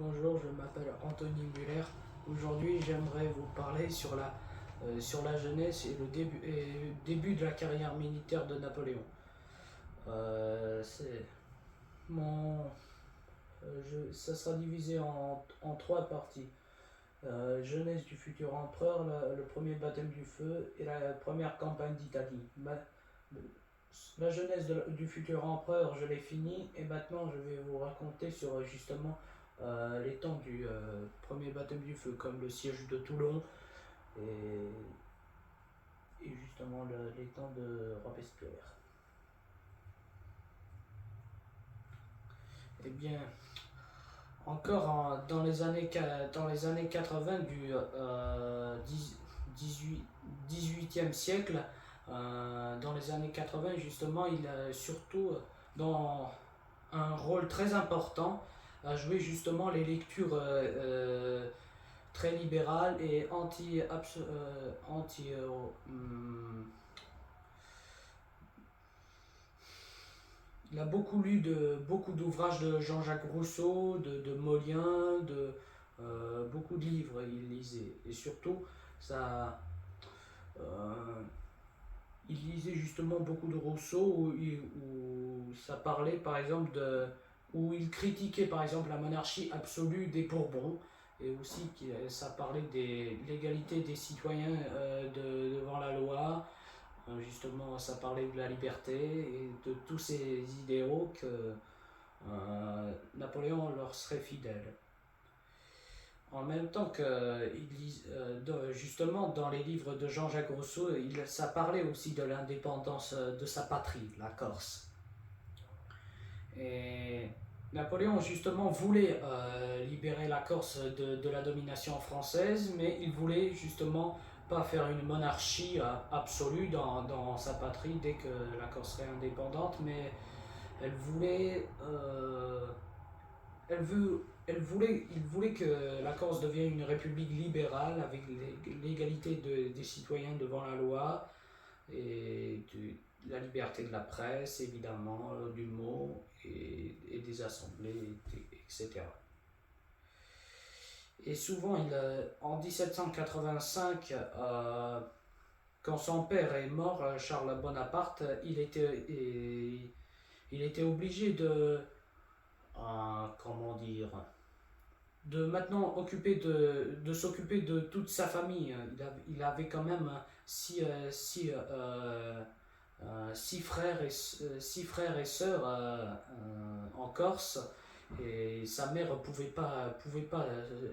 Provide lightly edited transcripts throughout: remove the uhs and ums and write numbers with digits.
Bonjour, je m'appelle Anthony Muller. Aujourd'hui, j'aimerais vous parler sur la jeunesse et le début de la carrière militaire de Napoléon. C'est mon, Ça sera divisé en trois parties. Jeunesse du futur empereur, le premier baptême du feu et la première campagne d'Italie. La jeunesse du futur empereur, je l'ai fini et maintenant je vais vous raconter sur justement les temps du premier baptême du feu, comme le siège de Toulon et, et justement les temps de Robespierre. Eh bien, dans dans les années 80 du 18e siècle, dans les années 80 justement, il a surtout dans un rôle très important à jouer justement les lectures très libérales et il a beaucoup lu beaucoup d'ouvrages de Jean-Jacques Rousseau, de Molière, beaucoup de livres il lisait. Et surtout, ça, euh, il lisait justement beaucoup de Rousseau où ça parlait par exemple où il critiquait par exemple la monarchie absolue des Bourbons et aussi ça parlait de l'égalité des citoyens devant la loi. Justement, ça parlait de la liberté et de tous ces idéaux que Napoléon leur serait fidèle. En même temps que justement dans les livres de Jean-Jacques Rousseau, ça parlait aussi de l'indépendance de sa patrie, la Corse. Et Napoléon justement voulait libérer la Corse de la domination française, mais il voulait justement pas faire une monarchie absolue dans sa patrie dès que la Corse serait indépendante, mais elle voulait il voulait que la Corse devienne une république libérale avec l'égalité des citoyens devant la loi et la liberté de la presse, évidemment, du mot et des assemblées, etc. Et souvent, en 1785, quand son père est mort, Charles Bonaparte, il était obligé comment dire, de maintenant s'occuper de toute sa famille. Il avait quand même six frères et sœurs en Corse et sa mère pouvait pas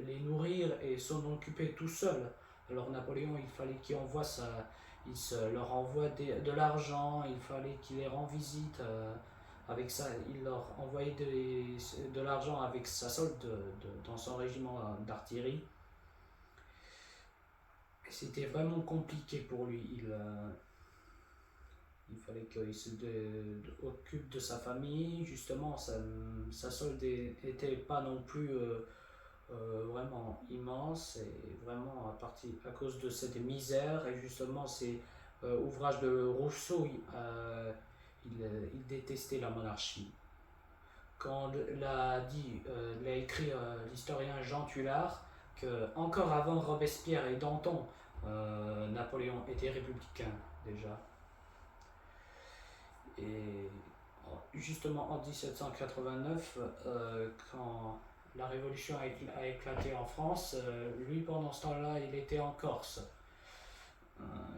les nourrir et s'en occuper tout seul. Alors Napoléon, il fallait leur envoie de l'argent, il fallait qu'il les rend visite. Avec ça, il leur envoyait de l'argent avec sa solde dans son régiment d'artillerie. C'était vraiment compliqué pour lui. Il fallait qu'il occupe de sa famille. Justement, sa solde n'était pas non plus vraiment immense et vraiment à cause de cette misère et justement ces ouvrages de Rousseau, il détestait la monarchie. Quand l'a écrit l'historien Jean Tullard, que encore avant Robespierre et Danton, Napoléon était républicain déjà. Et justement en 1789, quand la révolution a éclaté en France, lui pendant ce temps-là, il était en Corse.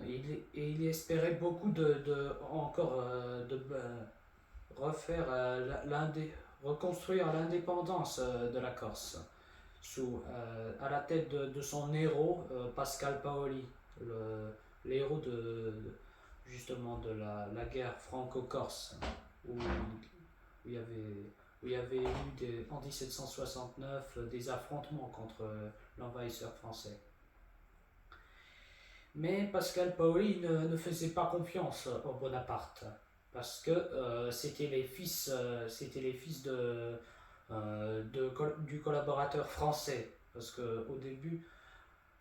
Et il espérait beaucoup refaire reconstruire l'indépendance de la Corse à la tête de son héros Pascal Paoli, l'héros justement de la guerre franco-corse où il y avait eu en 1769 des affrontements contre l'envahisseur français. Mais Pascal Paoli ne faisait pas confiance au Bonaparte parce que c'était les fils du collaborateur français. Parce qu'au début,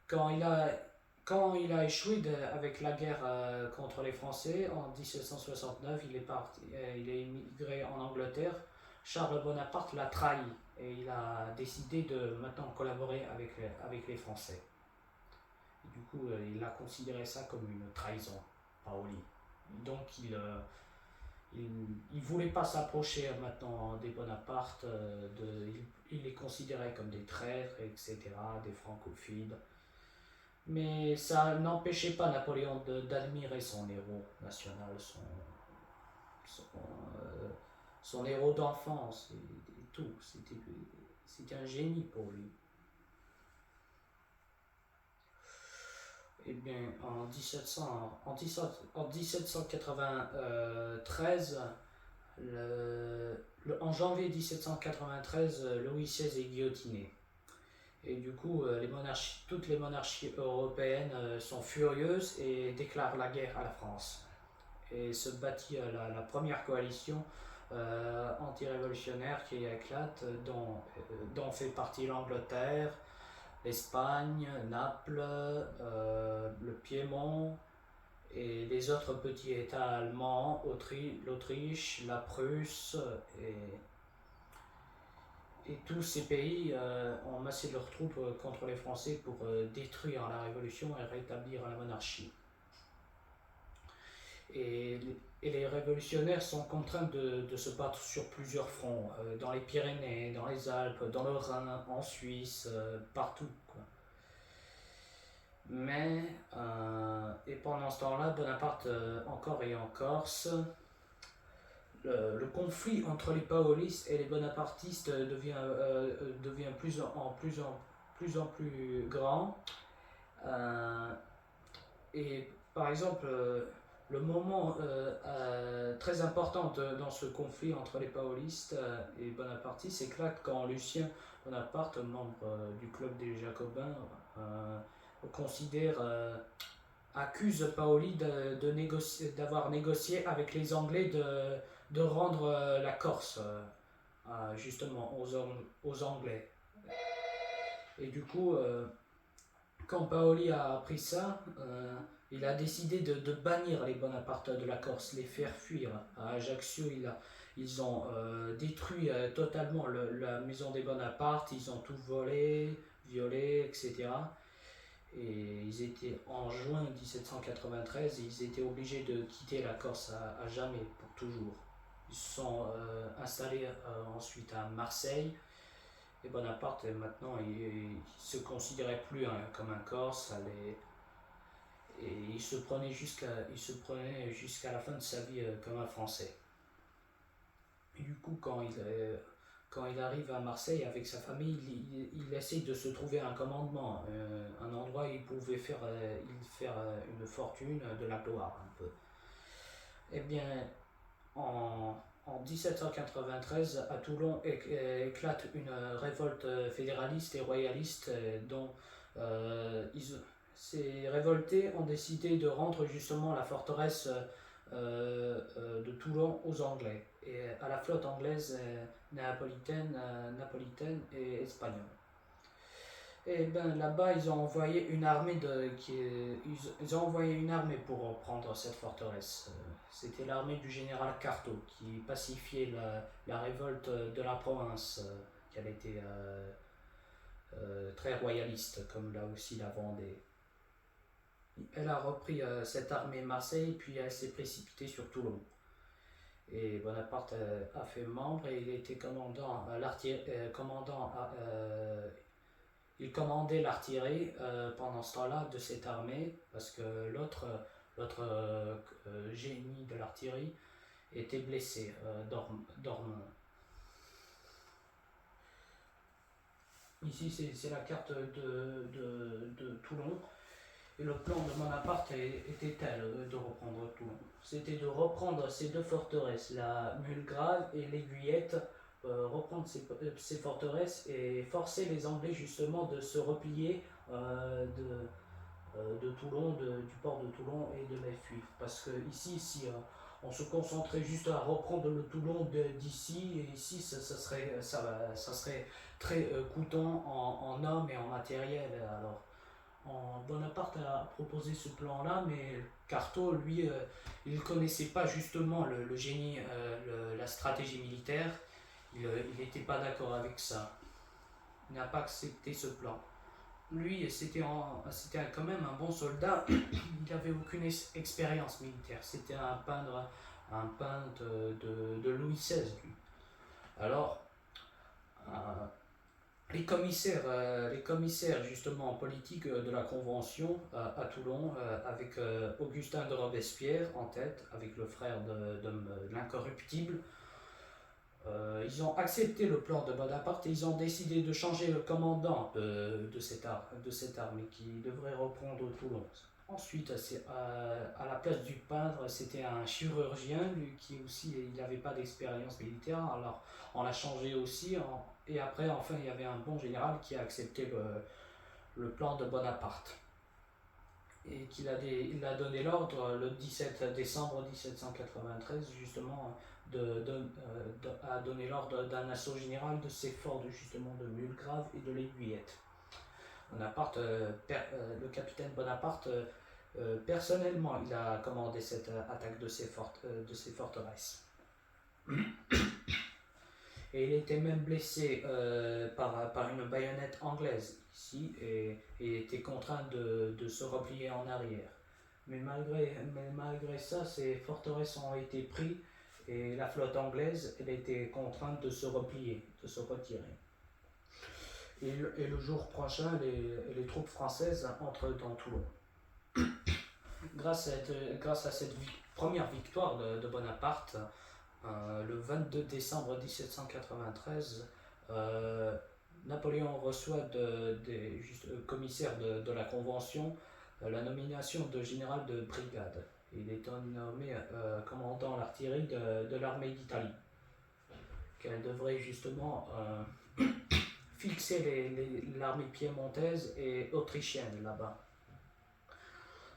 quand il a échoué avec la guerre contre les Français en 1769, il est émigré en Angleterre. Charles Bonaparte l'a trahi et il a décidé de maintenant collaborer avec les Français. Et du coup, il a considéré ça comme une trahison, Paoli. Donc il voulait pas s'approcher maintenant des Bonaparte, il les considérait comme des traîtres, etc., des francophiles. Mais ça n'empêchait pas Napoléon d'admirer son héros national, son, euh, son héros d'enfance et tout. C'était un génie pour lui. Eh bien, en 1793, en janvier 1793, Louis XVI est guillotiné. Et du coup, toutes les monarchies européennes sont furieuses et déclarent la guerre à la France. Et se bâtit la première coalition anti-révolutionnaire qui éclate, dont fait partie l'Angleterre, l'Espagne, Naples, le Piémont et les autres petits États allemands, l'Autriche, la Prusse et tous ces pays ont massé leurs troupes contre les Français pour détruire la révolution et rétablir la monarchie. Et les révolutionnaires sont contraints de se battre sur plusieurs fronts, dans les Pyrénées, dans les Alpes, dans le Rhin, en Suisse, partout, quoi. Mais, et pendant ce temps-là, Bonaparte encore est en Corse. Le conflit entre les paolistes et les bonapartistes devient plus en plus grand. Et par exemple, le moment très important dans ce conflit entre les paolistes et les bonapartistes éclate quand Lucien Bonaparte, membre du club des Jacobins, accuse Paoli d'avoir négocié avec les Anglais de rendre la Corse justement aux Anglais. Et du coup, quand Paoli a appris ça, il a décidé de bannir les Bonaparte de la Corse, les faire fuir. À Ajaccio, ils ont détruit totalement la maison des Bonaparte, ils ont tout volé, violé, etc. Et ils étaient en juin 1793, ils étaient obligés de quitter la Corse à jamais, pour toujours. Ils se sont installés ensuite à Marseille. Et Bonaparte, maintenant, il se considérait plus comme un Corse. Et il se prenait jusqu'à la fin de sa vie comme un Français. Et du coup, quand il arrive à Marseille avec sa famille, il essaie de se trouver un commandement, un endroit où il pouvait faire une fortune, de la gloire un peu. Eh bien, en 1793, à Toulon éclate une révolte fédéraliste et royaliste dont ces révoltés ont décidé de rendre justement la forteresse de Toulon aux Anglais et à la flotte anglaise napolitaine et espagnole. Et ben là-bas, ils ont envoyé une armée pour prendre cette forteresse. C'était l'armée du général Carto qui pacifiait la révolte de la province, qui avait été très royaliste, comme là aussi la Vendée. Elle a repris cette armée Marseille, puis elle s'est précipitée sur Toulon. Et Bonaparte a fait membre et il était il commandait l'artillerie pendant ce temps-là de cette armée, parce que l'autre génie de l'artillerie était blessé, Dorme. Ici, c'est la carte de Toulon. Et le plan de Bonaparte était tel de reprendre Toulon. C'était de reprendre ces deux forteresses, la Mulgrave et l'Aiguillette, reprendre ces forteresses et forcer les Anglais justement de se replier de Toulon, du port de Toulon et de les fuir. Parce que ici, si on se concentrait juste à reprendre le Toulon d'ici, et ici, ça serait très coûteux en hommes et en matériel. Alors, Bonaparte a proposé ce plan-là, mais Carto, lui, il ne connaissait pas justement le génie, la stratégie militaire. Il n'était pas d'accord avec ça. Il n'a pas accepté ce plan. Lui, c'était quand même un bon soldat. Il n'avait aucune expérience militaire. C'était un peintre de Louis XVI, lui. Alors, euh, les commissaires justement politiques de la Convention à Toulon, avec Augustin de Robespierre en tête, avec le frère de l'incorruptible, ils ont accepté le plan de Bonaparte et ils ont décidé de changer le commandant de cette armée qui devrait reprendre Toulon. Ensuite, à la place du peintre, c'était un chirurgien, lui qui aussi, il n'avait pas d'expérience militaire, alors on l'a changé aussi. Et après, enfin, il y avait un bon général qui a accepté le plan de Bonaparte. Et il a donné l'ordre le 17 décembre 1793, justement, a donné l'ordre d'un assaut général de ces forts justement de Mulgrave et de l'Aiguillette. Bonaparte, le capitaine Bonaparte, personnellement, il a commandé cette attaque de ces forteresses. Et il était même blessé par une baïonnette anglaise ici et était contraint de se replier en arrière. Mais malgré ça, ces forteresses ont été prises et la flotte anglaise elle était contrainte de se replier, de se retirer. Et le jour prochain, les troupes françaises entrent dans Toulon. Grâce à cette première victoire de Bonaparte, le 22 décembre 1793, Napoléon reçoit des commissaires de la Convention la nomination de général de brigade. Il est nommé commandant l'artillerie de l'armée d'Italie, qu'elle devrait justement fixer l'armée piémontaise et autrichienne là-bas.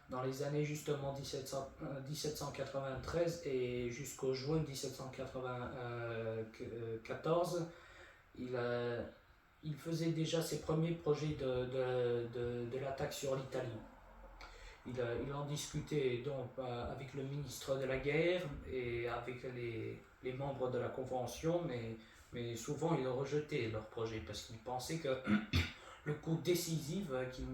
Dans les années justement 1793 et jusqu'au juin 1794, il faisait déjà ses premiers projets de l'attaque sur l'Italie. Il en discutait donc avec le ministre de la guerre et avec les membres de la Convention, mais souvent ils rejetait leur projet parce qu'ils pensaient que le coup décisif qu'ils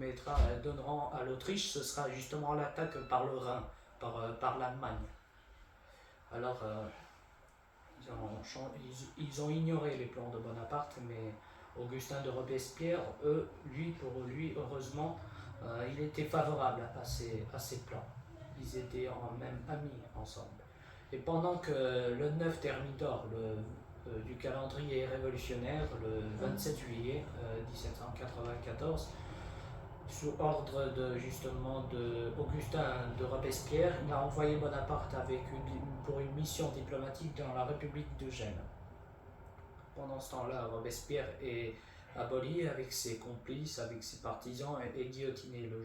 donneront à l'Autriche, ce sera justement l'attaque par le Rhin, par l'Allemagne. Alors, ils ont ignoré les plans de Bonaparte, mais Augustin de Robespierre, pour lui, heureusement, il était favorable à ces plans. Ils étaient même amis ensemble. Et pendant que le 9 Thermidor, du calendrier révolutionnaire, le 27 juillet 1794, sous ordre de Augustin de Robespierre, il a envoyé Bonaparte pour une mission diplomatique dans la République de Gênes. Pendant ce temps-là, Robespierre est aboli avec ses complices, avec ses partisans et guillotiné le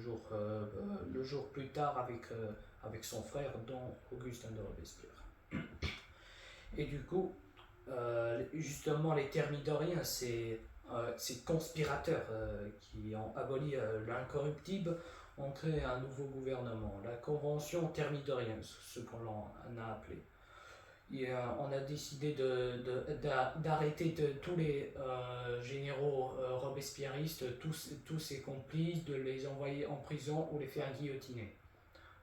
jour plus tard avec son frère, dont Augustin de Robespierre. Et du coup, justement, les Thermidoriens, ces conspirateurs qui ont aboli l'incorruptible, ont créé un nouveau gouvernement, la Convention Thermidorienne, ce qu'on a appelé. Et, on a décidé d'arrêter tous les généraux robespierristes, tous ses complices, de les envoyer en prison ou les faire guillotiner.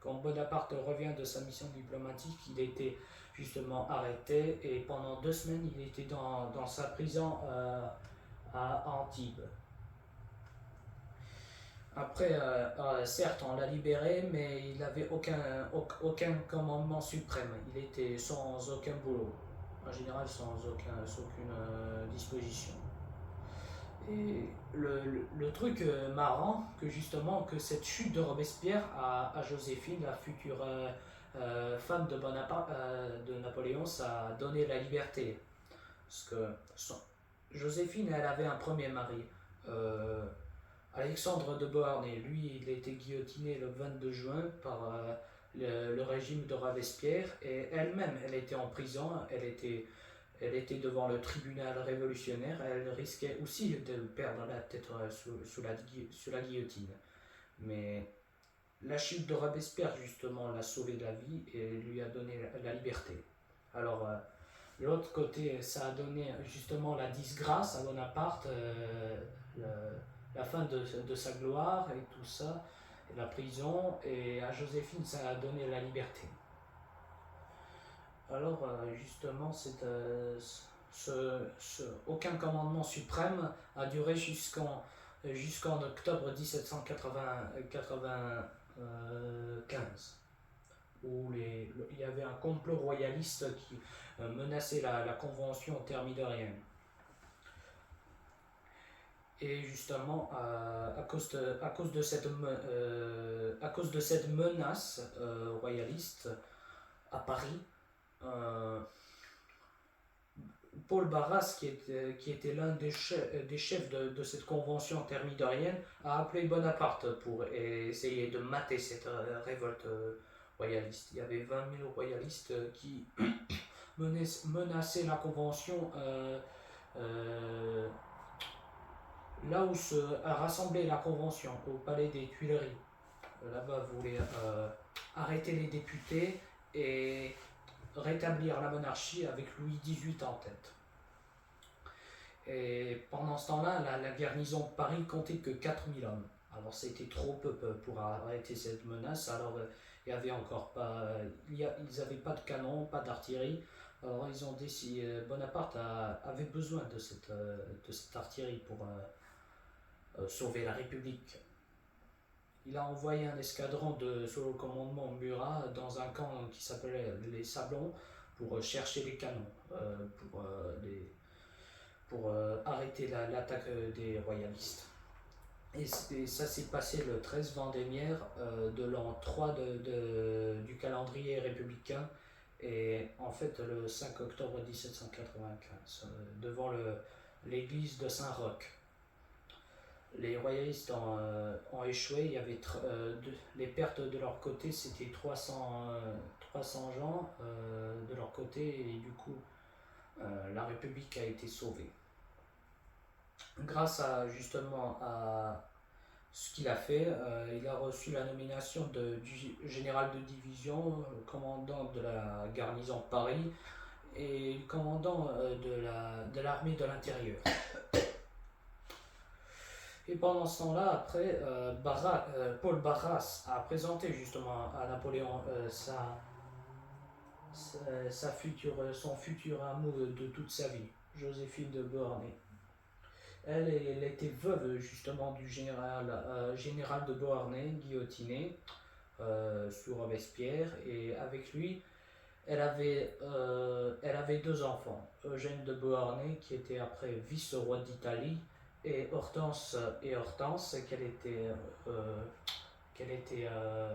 Quand Bonaparte revient de sa mission diplomatique, il a été justement arrêté et pendant 2 semaines, il était dans sa prison à Antibes. Après, certes, on l'a libéré, mais il n'avait aucun commandement suprême. Il était sans aucun boulot, en général sans aucune disposition. Et le truc marrant, que cette chute de Robespierre à Joséphine, la future femme de Napoléon, ça a donné la liberté. Parce que Joséphine, elle avait un premier mari, Alexandre de Beauharnais. Lui, il a été guillotiné le 22 juin par le régime de Robespierre, et elle-même, elle était en prison, elle était devant le tribunal révolutionnaire, elle risquait aussi de perdre la tête sous la guillotine. Mais la chute de Robespierre, justement, l'a sauvé de la vie et lui a donné la liberté. Alors, de l'autre côté, ça a donné justement la disgrâce à Bonaparte. la fin de sa gloire et tout ça, et la prison, et à Joséphine, ça a donné la liberté. Alors, justement, aucun commandement suprême a duré jusqu'en octobre 1795, où il y avait un complot royaliste qui menaçait la Convention thermidorienne. Et justement, à cause de cette menace royaliste à Paris, Paul Barras, qui était l'un des chefs de cette convention thermidorienne, a appelé Bonaparte pour essayer de mater cette révolte royaliste. Il y avait 20 000 royalistes qui menaçaient la convention là où a rassemblé la convention, au palais des Tuileries. Là-bas, voulait arrêter les députés et rétablir la monarchie avec Louis XVIII en tête. Et pendant ce temps-là, la garnison de Paris comptait que 4000 hommes. Alors c'était trop peu pour arrêter cette menace. Alors il y avait encore pas, ils n'avaient pas de canon, pas d'artillerie. Alors ils ont décidé, Bonaparte avait besoin de cette artillerie pour sauver la République. Il a envoyé un escadron sous le commandement Murat dans un camp qui s'appelait les Sablons pour chercher les canons, pour arrêter l'attaque des royalistes. Et ça s'est passé le 13 Vendémiaire de l'an 3 du calendrier républicain, et en fait le 5 octobre 1795, devant l'église de Saint-Roch. Les royalistes ont échoué. Il y avait les pertes de leur côté, c'était 300 gens de leur côté, et du coup la République a été sauvée. Grâce justement à ce qu'il a fait, il a reçu la nomination du général de division, commandant de la garnison de Paris et commandant de l'armée de l'intérieur. Et pendant ce temps-là, après, Paul Barras a présenté justement à Napoléon son futur amour de toute sa vie, Joséphine de Beauharnais. Elle était veuve justement du général de Beauharnais, guillotiné sous Robespierre, et avec lui, elle avait 2 enfants, Eugène de Beauharnais, qui était après vice-roi d'Italie, et Hortense, qu'elle était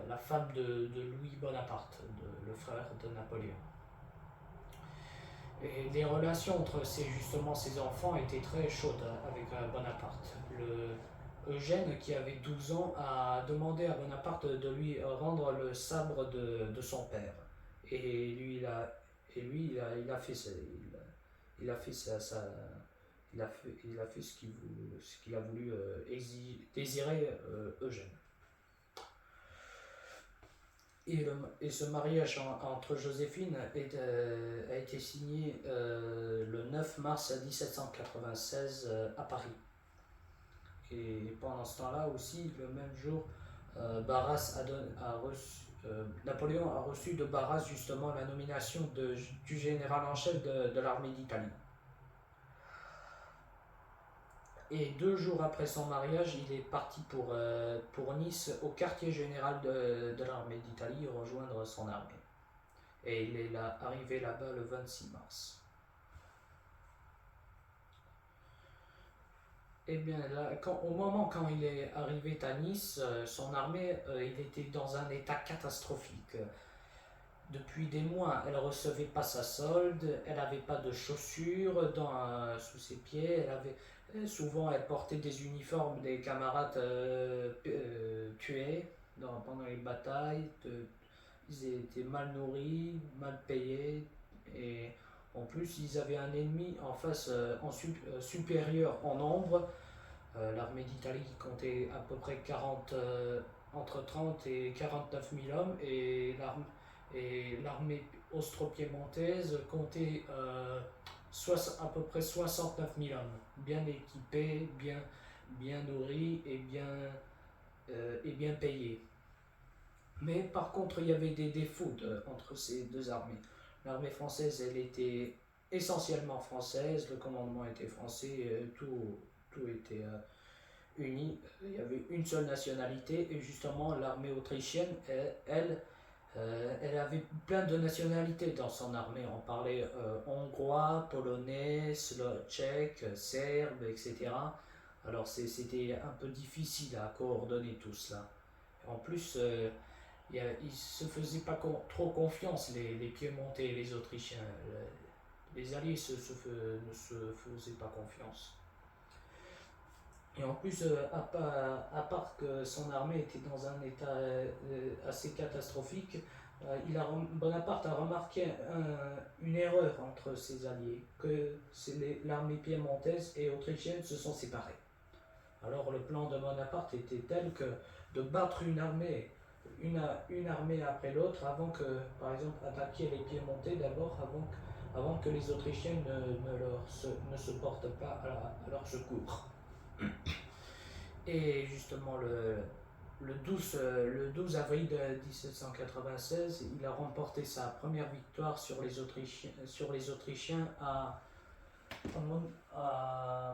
la femme de Louis Bonaparte, le frère de Napoléon. Et les relations entre ces enfants étaient très chaudes avec Bonaparte. Eugène, qui avait 12 ans, a demandé à Bonaparte de lui rendre le sabre de son père. Et lui, il a fait ça. Il a fait ce qu'il a voulu désirer Eugène. Et ce mariage entre Joséphine a été signé le 9 mars 1796 à Paris. Et pendant ce temps-là aussi, le même jour, Napoléon a reçu de Barras justement la nomination du général en chef de l'armée d'Italie. Et 2 jours après son mariage, il est parti pour Nice, au quartier général de l'armée d'Italie, rejoindre son armée. Et il est arrivé là-bas le 26 mars. Et bien là, au moment quand il est arrivé à Nice, son armée, il était dans un état catastrophique. Depuis des mois, elle ne recevait pas sa solde, elle n'avait pas de chaussures sous ses pieds, souvent elle portait des uniformes des camarades tués pendant les batailles. Ils étaient mal nourris, mal payés, et en plus ils avaient un ennemi en face supérieur en nombre. L'armée d'Italie qui comptait à peu près entre 30 et 49 000 hommes, et l'armée austro-piémontaise comptait à peu près 69 000 hommes, bien équipés, bien nourris et bien payés. Mais par contre, il y avait des défauts entre ces deux armées. L'armée française, elle était essentiellement française, le commandement était français, tout était uni. Il y avait une seule nationalité et justement l'armée autrichienne, elle avait plein de nationalités dans son armée. On parlait hongrois, polonais, tchèque, serbe, etc. Alors c'était un peu difficile à coordonner tout cela. En plus, ils ne se faisaient pas trop confiance, les Piémontais et les Autrichiens. Les Alliés ne se faisaient pas confiance. Et en plus, à part que son armée était dans un état assez catastrophique, Bonaparte a remarqué une erreur entre ses alliés, que l'armée piémontaise et autrichienne se sont séparées. Alors le plan de Bonaparte était tel que de battre une armée après l'autre, avant que, par exemple, attaquer les Piémontais d'abord, avant que les Autrichiens ne se portent pas à leur secours. Et justement, le 12 avril de 1796, il a remporté sa première victoire sur les Autrichiens à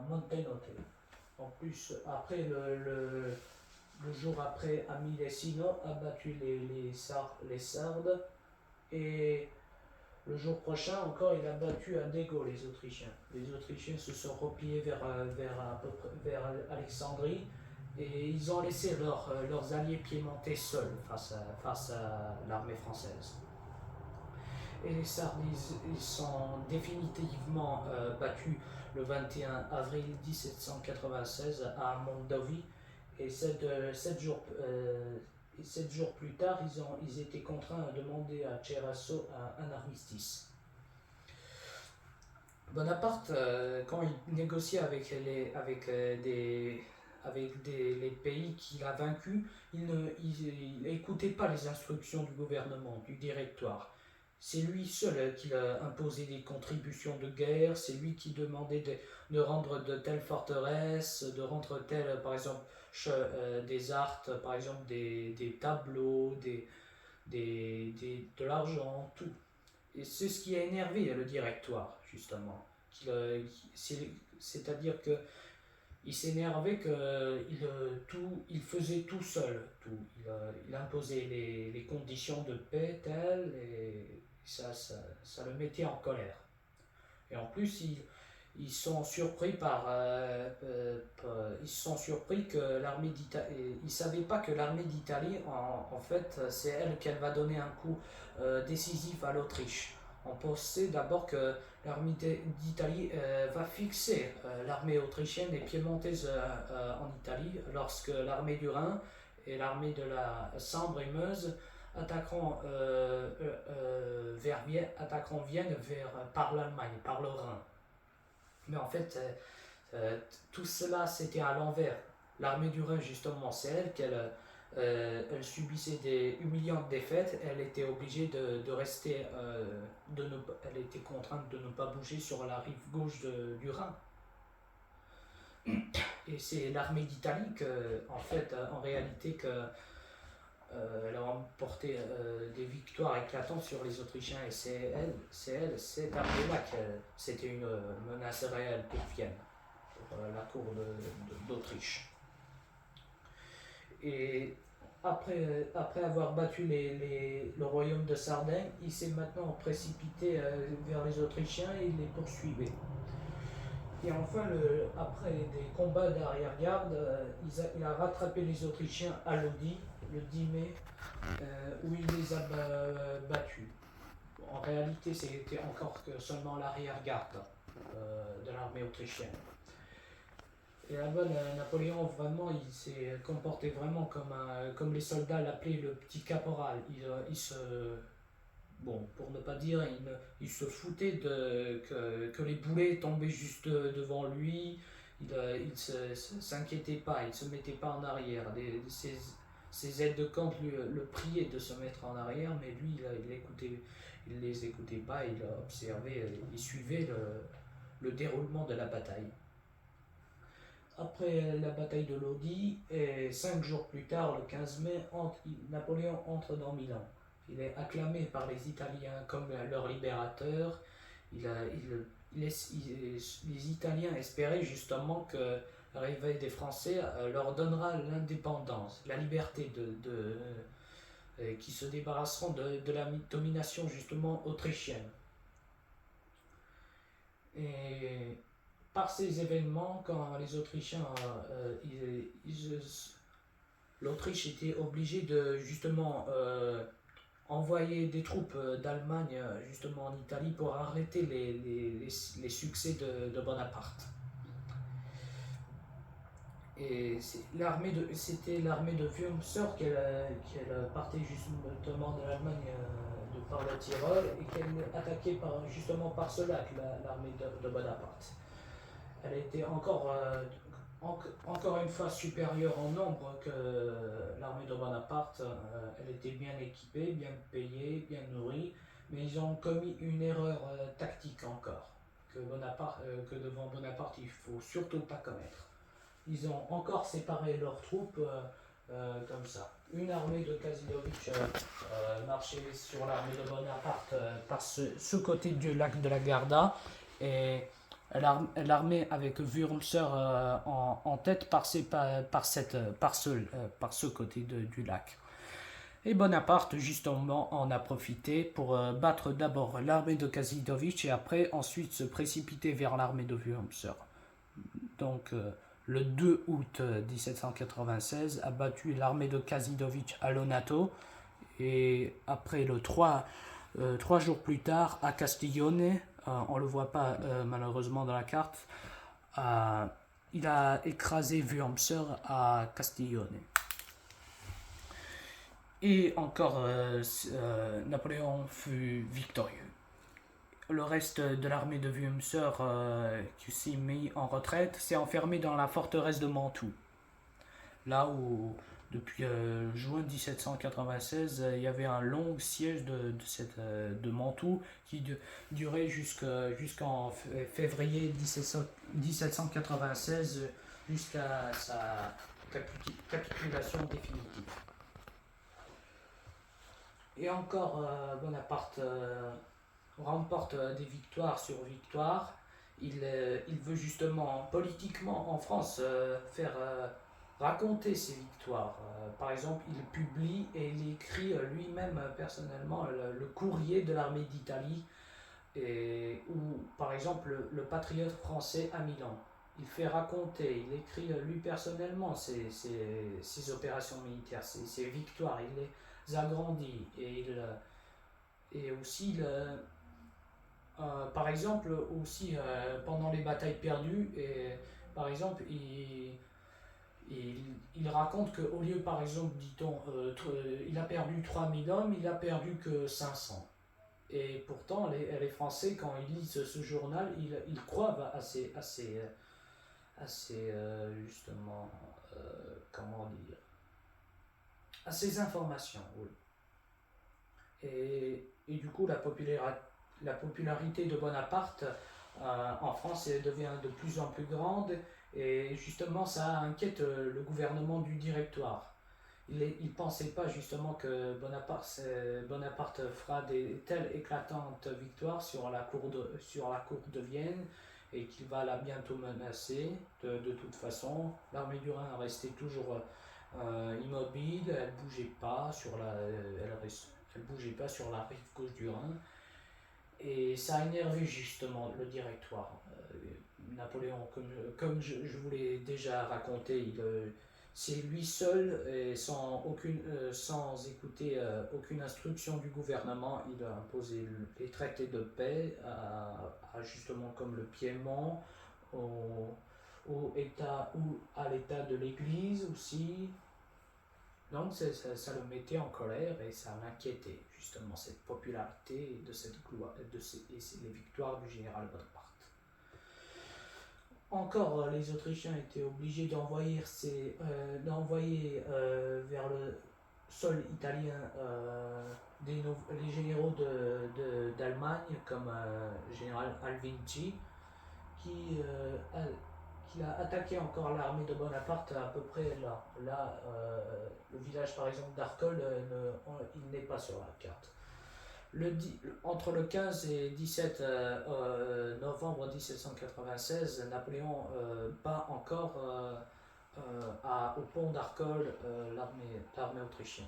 Montenotte. En plus, après le jour après, à Milesino a battu les Sardes, et le jour prochain encore, il a battu à Dego les Autrichiens. Les Autrichiens se sont repliés vers Alexandrie, et ils ont laissé leurs alliés piémontais seuls face à l'armée française. Et les Sardes, ils sont définitivement battus le 21 avril 1796 à Mondovi, et 7 jours plus tard, ils étaient contraints de demander à Ceraso un armistice. Bonaparte, quand il négociait avec les pays qu'il a vaincus, il n'écoutait pas les instructions du gouvernement, du directoire. C'est lui seul qui a imposé des contributions de guerre, c'est lui qui demandait de rendre de telles forteresses, de rendre par exemple, des arts, par exemple des tableaux, de l'argent, tout. Et c'est ce qui a énervé le directoire, justement. C'est-à-dire que il s'énervait qu'il faisait tout seul. Tout. Il imposait les conditions de paix telles, et ça le mettait en colère. Et en plus, ils sont surpris ils sont surpris que l'armée d'Italie, ils savaient pas que l'armée d'Italie, en fait, c'est elle qu'elle va donner un coup décisif à l'Autriche. On pensait d'abord que l'armée d'Italie va fixer l'armée autrichienne et piémontaise en Italie, lorsque l'armée du Rhin et l'armée de la Sambre et Meuse attaqueront Vienne par l'Allemagne, par le Rhin. Mais en fait, tout cela c'était à l'envers. L'armée du Rhin, justement, c'est elle elle subissait des humiliantes défaites. Elle était obligée de rester, elle était contrainte de ne pas bouger sur la rive gauche du Rhin. Et c'est l'armée d'Italie en réalité, elle a remporté des victoires éclatantes sur les Autrichiens, et cette armée-là, c'était une menace réelle pour Vienne, pour la cour d'Autriche. Et après avoir battu le royaume de Sardaigne, il s'est maintenant précipité vers les Autrichiens et il les poursuivait. Et enfin, après des combats d'arrière-garde, il a rattrapé les Autrichiens à Lodi, le 10 mai, où il les a battus. En réalité, c'était encore que seulement l'arrière-garde de l'armée autrichienne. Et là-bas, Napoléon, vraiment, il s'est comporté vraiment comme les soldats l'appelaient le petit caporal. Pour ne pas dire, il se foutait que les boulets tombaient juste devant lui. Il s'inquiétait pas, il ne se mettait pas en arrière. Ses aides de camp le priaient de se mettre en arrière, mais lui, il les écoutait pas, il observait, il suivait le déroulement de la bataille. après la bataille de Lodi, et 5 jours plus tard, le 15 mai, Napoléon entre dans Milan. Il est acclamé par les Italiens comme leur libérateur. Les Italiens espéraient justement que l'arrivée des Français leur donnera l'indépendance, la liberté qui se débarrasseront de la domination justement autrichienne. Et par ces événements, quand les Autrichiens, l'Autriche était obligée de justement envoyer des troupes d'Allemagne justement en Italie pour arrêter les succès de Bonaparte. Et c'était l'armée de Wurmser qu'elle partait justement de l'Allemagne par le Tyrol et qu'elle attaquait justement par ce lac, l'armée de Bonaparte. Elle était encore une fois supérieure en nombre que l'armée de Bonaparte. Elle était bien équipée, bien payée, bien nourrie, mais ils ont commis une erreur tactique encore, que devant Bonaparte il ne faut surtout pas commettre. Ils ont encore séparé leurs troupes comme ça. Une armée de Kazidovitch marchait sur l'armée de Bonaparte par ce côté du lac de la Garda, et l'armée avec Wurmser en tête par ce côté du lac. Et Bonaparte justement en a profité pour battre d'abord l'armée de Kazidovitch et ensuite se précipiter vers l'armée de Wurmser. Donc le 2 août 1796 a battu l'armée de Kazidovitch à Lonato, et après 3 jours plus tard à Castiglione, on ne le voit pas malheureusement dans la carte, il a écrasé Wurmser à Castiglione. Et encore Napoléon fut victorieux. Le reste de l'armée de Wurmser qui s'est mis en retraite s'est enfermé dans la forteresse de Mantoue. Là où, depuis juin 1796, il y avait un long siège de Mantoue qui durait jusqu'en février 1796, jusqu'à sa capitulation définitive. Et encore Bonaparte remporte des victoires sur victoires. Il veut justement politiquement en France faire raconter ses victoires. Par exemple, il publie et il écrit lui-même personnellement le courrier de l'armée d'Italie, ou par exemple le patriote français à Milan. Il fait raconter, il écrit lui personnellement ses opérations militaires, ses victoires, il les agrandit, et aussi par exemple aussi pendant les batailles perdues, et par exemple il raconte qu'au lieu, par exemple, dit-on, il a perdu 3000 hommes, il a perdu que 500. Et pourtant les Français, quand ils lisent ce journal, ils croient justement comment dire, à ces informations, oui. Et du coup la popularité de Bonaparte en France devient de plus en plus grande, et justement ça inquiète le gouvernement du Directoire. Il ne pensait pas justement que Bonaparte fera des telles éclatantes victoires sur la cour de Vienne, et qu'il va la bientôt menacer. De toute façon, l'armée du Rhin restait toujours immobile, elle ne bougeait pas elle bougeait pas sur la rive gauche du Rhin. Et ça a énervé justement le Directoire. Napoléon, comme je vous l'ai déjà raconté, c'est lui seul, et sans écouter aucune instruction du gouvernement, il a imposé les traités de paix à justement comme le Piémont, à l'état de l'Église aussi. Donc ça le mettait en colère, et ça l'inquiétait justement, cette popularité de cette gloire et les victoires du général Bonaparte. Encore les Autrichiens étaient obligés d'envoyer vers le sol italien les généraux d'Allemagne, comme général Alvinci, qui qu'il a attaqué encore l'armée de Bonaparte à peu près là. Là, le village par exemple d'Arcole, il n'est pas sur la carte. Entre le 15 et 17 novembre 1796, Napoléon bat encore au pont d'Arcole l'armée autrichienne.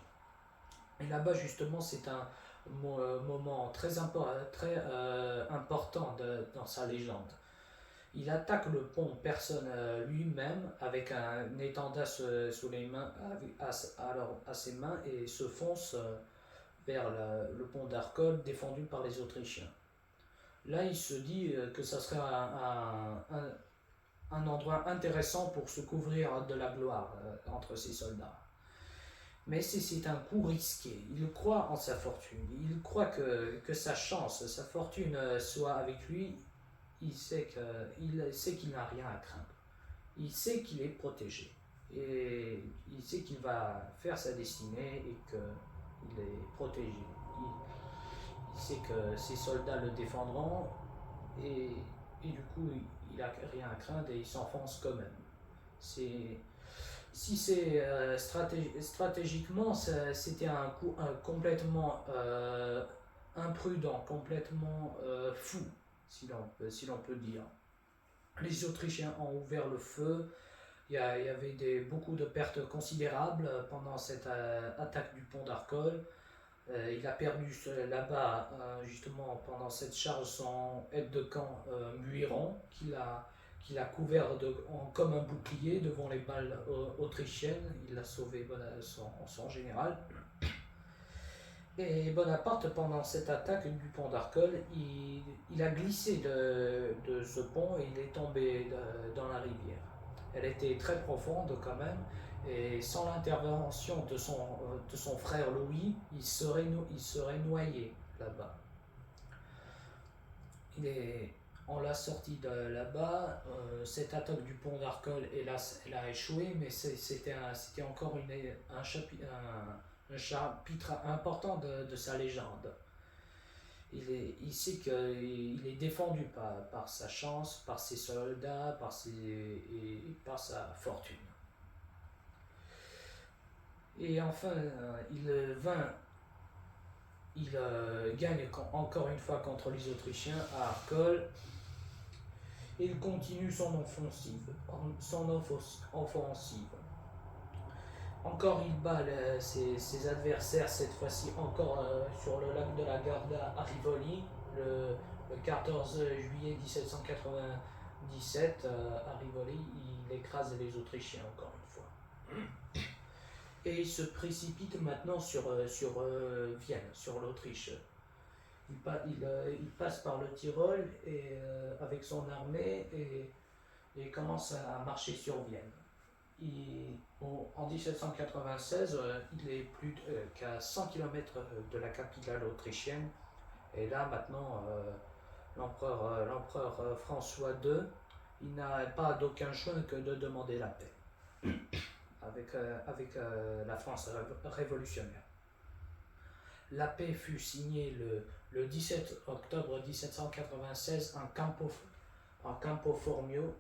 Et là-bas, justement, c'est un moment très important dans sa légende. Il attaque le pont personne lui-même avec un étendard sous les mains, à ses mains et se fonce vers le pont d'Arcole défendu par les Autrichiens. Là, il se dit que ça serait un endroit intéressant pour se couvrir de la gloire entre ses soldats. Mais c'est un coup risqué. Il croit en sa fortune. Il croit que sa chance, sa fortune soit avec lui. Il sait qu'il n'a rien à craindre. Il sait qu'il est protégé. Et il sait qu'il va faire sa destinée et qu'il est protégé. Il sait que ses soldats le défendront et du coup il n'a rien à craindre et il s'enfonce quand même. Si c'est stratégiquement, c'était un coup complètement imprudent, complètement fou, si l'on peut dire. Les Autrichiens ont ouvert le feu. Il y avait beaucoup de pertes considérables pendant cette attaque du pont d'Arcole. Il a perdu là-bas, justement, pendant cette charge, son aide de camp Muiron, qu'il a couvert comme un bouclier devant les balles autrichiennes. Il a sauvé son général. Et Bonaparte, pendant cette attaque du pont d'Arcole, il a glissé de ce pont et il est tombé dans la rivière. Elle était très profonde quand même, et sans l'intervention de son frère Louis, il serait noyé là-bas. On l'a sorti de là-bas. Cette attaque du pont d'Arcole, hélas, elle a échoué, mais c'était encore un chapitre important de sa légende. Il sait qu'il est défendu par sa chance, par ses soldats, et par sa fortune. Et enfin, il gagne encore une fois contre les Autrichiens à Arcole. Et il continue son offensive. Encore il bat ses adversaires, cette fois-ci encore sur le lac de la Garda à Rivoli, le 14 juillet 1797, à Rivoli, il écrase les Autrichiens encore une fois. Et il se précipite maintenant sur Vienne, sur l'Autriche. Il passe par le Tyrol avec son armée et commence à marcher sur Vienne. En 1796, il est plus qu'à 100 km de la capitale autrichienne. Et là, maintenant, l'empereur François II, il n'a pas d'aucun choix que de demander la paix avec la France révolutionnaire. La paix fut signée le 17 octobre 1796 en Campo Formio,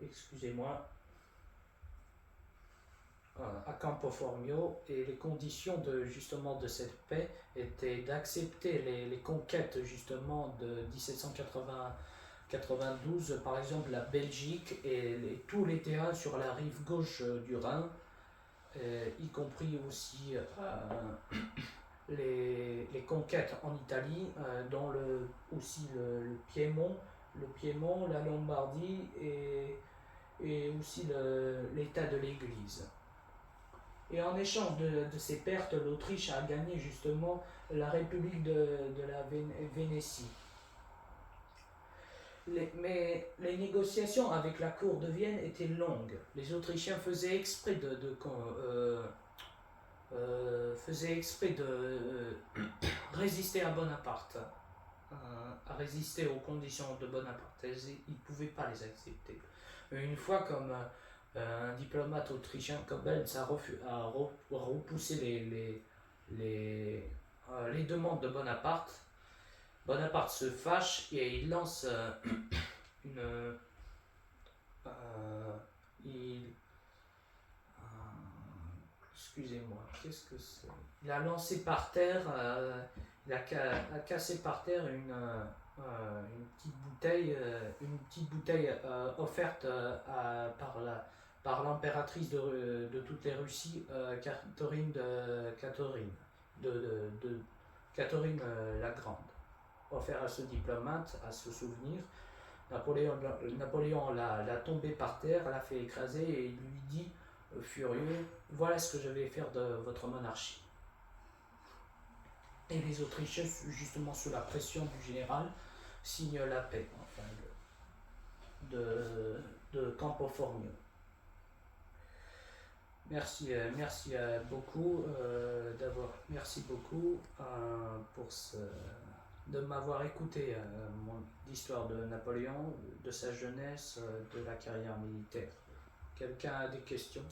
à Campo Formio, et les conditions de cette paix étaient d'accepter les conquêtes justement de 1792, par exemple la Belgique et tous les terrains sur la rive gauche du Rhin, y compris aussi les conquêtes en Italie, dont aussi le Piémont, la Lombardie et aussi l'état de l'Église. Et en échange de ces pertes, l'Autriche a gagné justement la République de la Vénétie. Mais les négociations avec la cour de Vienne étaient longues. Les Autrichiens faisaient exprès de résister à Bonaparte, à résister aux conditions de Bonaparte. Ils ne pouvaient pas les accepter. Une fois, comme un diplomate autrichien comme Belz a repoussé les demandes de Bonaparte, Bonaparte se fâche et il lance excusez-moi, qu'est-ce que c'est? Il a lancé par terre, il a cassé par terre une petite bouteille offerte par l'impératrice de toutes les Russies, Catherine la Grande, offert à ce diplomate, à ce souvenir. Napoléon l'a tombé par terre, l'a fait écraser et il lui dit, furieux, voilà ce que je vais faire de votre monarchie. Et les Autrichiens, justement sous la pression du général, signent la paix, enfin, de Campo Formio. Merci beaucoup merci beaucoup de m'avoir écouté l'histoire de Napoléon, de sa jeunesse, de la carrière militaire. Quelqu'un a des questions?